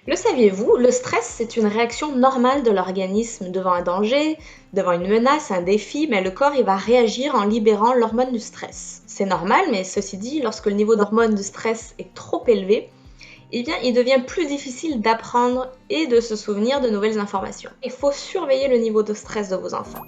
Le saviez-vous, le stress, c'est une réaction normale de l'organisme devant un danger, devant une menace, un défi, mais le corps il va réagir en libérant l'hormone du stress. C'est normal, mais ceci dit, lorsque le niveau d'hormone du stress est trop élevé, eh bien, il devient plus difficile d'apprendre et de se souvenir de nouvelles informations. Il faut surveiller le niveau de stress de vos enfants.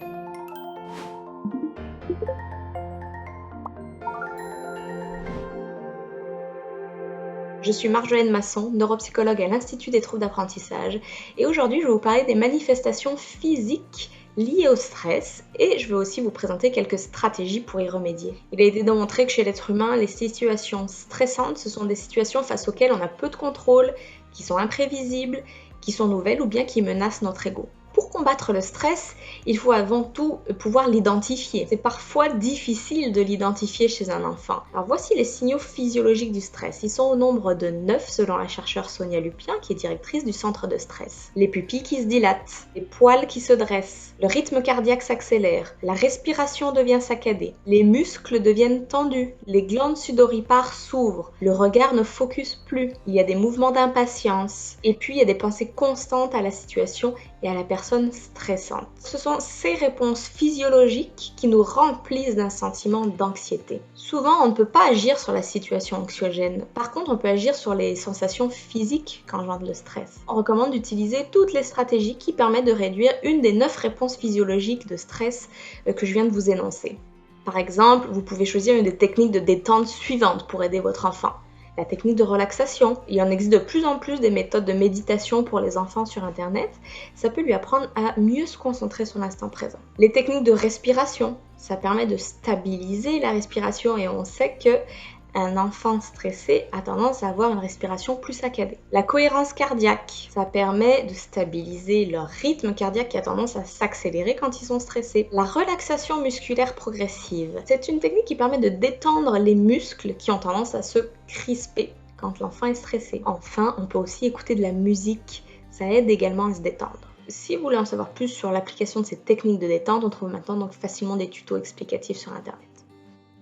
Je suis Marjolaine Masson, neuropsychologue à l'Institut des troubles d'apprentissage, et aujourd'hui je vais vous parler des manifestations physiques liées au stress, et je vais aussi vous présenter quelques stratégies pour y remédier. Il a été démontré que chez l'être humain, les situations stressantes, ce sont des situations face auxquelles on a peu de contrôle, qui sont imprévisibles, qui sont nouvelles ou bien qui menacent notre ego. Pour combattre le stress, il faut avant tout pouvoir l'identifier. C'est parfois difficile de l'identifier chez un enfant. Alors voici les signaux physiologiques du stress. Ils sont au nombre de 9 selon la chercheure Sonia Lupien, qui est directrice du centre de stress. Les pupilles qui se dilatent, les poils qui se dressent, le rythme cardiaque s'accélère, la respiration devient saccadée, les muscles deviennent tendus, les glandes sudoripares s'ouvrent, le regard ne focus plus, il y a des mouvements d'impatience, et puis il y a des pensées constantes à la situation et à la personne stressante. Ce sont ces réponses physiologiques qui nous remplissent d'un sentiment d'anxiété. Souvent, on ne peut pas agir sur la situation anxiogène. Par contre, on peut agir sur les sensations physiques qu'engendre le stress. On recommande d'utiliser toutes les stratégies qui permettent de réduire une des 9 réponses physiologiques de stress que je viens de vous énoncer. Par exemple, vous pouvez choisir une des techniques de détente suivantes pour aider votre enfant. La technique de relaxation. Il en existe de plus en plus des méthodes de méditation pour les enfants sur Internet. Ça peut lui apprendre à mieux se concentrer sur l'instant présent. Les techniques de respiration. Ça permet de stabiliser la respiration et on sait que un enfant stressé a tendance à avoir une respiration plus saccadée. La cohérence cardiaque, ça permet de stabiliser leur rythme cardiaque qui a tendance à s'accélérer quand ils sont stressés. La relaxation musculaire progressive, c'est une technique qui permet de détendre les muscles qui ont tendance à se crisper quand l'enfant est stressé. Enfin, on peut aussi écouter de la musique, ça aide également à se détendre. Si vous voulez en savoir plus sur l'application de ces techniques de détente, on trouve maintenant donc facilement des tutos explicatifs sur Internet.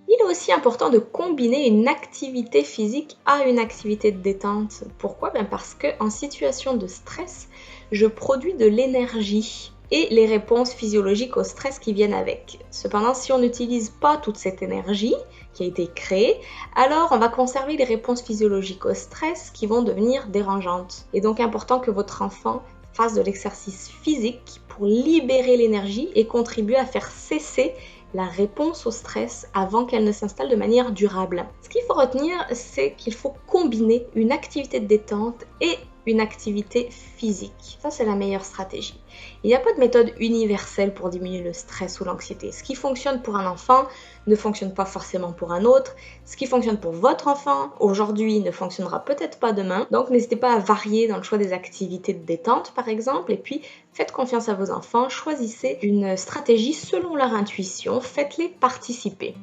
Il est aussi important de combiner une activité physique à une activité de détente. Pourquoi ? Parce qu'en situation de stress, je produis de l'énergie et les réponses physiologiques au stress qui viennent avec. Cependant, si on n'utilise pas toute cette énergie qui a été créée, alors on va conserver les réponses physiologiques au stress qui vont devenir dérangeantes. Il est donc important que votre enfant fasse de l'exercice physique pour libérer l'énergie et contribuer à faire cesser la réponse au stress avant qu'elle ne s'installe de manière durable. Ce qu'il faut retenir, c'est qu'il faut combiner une activité de détente et une activité physique. Ça, c'est la meilleure stratégie. Il n'y a pas de méthode universelle pour diminuer le stress ou l'anxiété. Ce qui fonctionne pour un enfant ne fonctionne pas forcément pour un autre. Ce qui fonctionne pour votre enfant aujourd'hui ne fonctionnera peut-être pas demain. Donc, n'hésitez pas à varier dans le choix des activités de détente, par exemple. Et puis, faites confiance à vos enfants. Choisissez une stratégie selon leur intuition. Faites-les participer.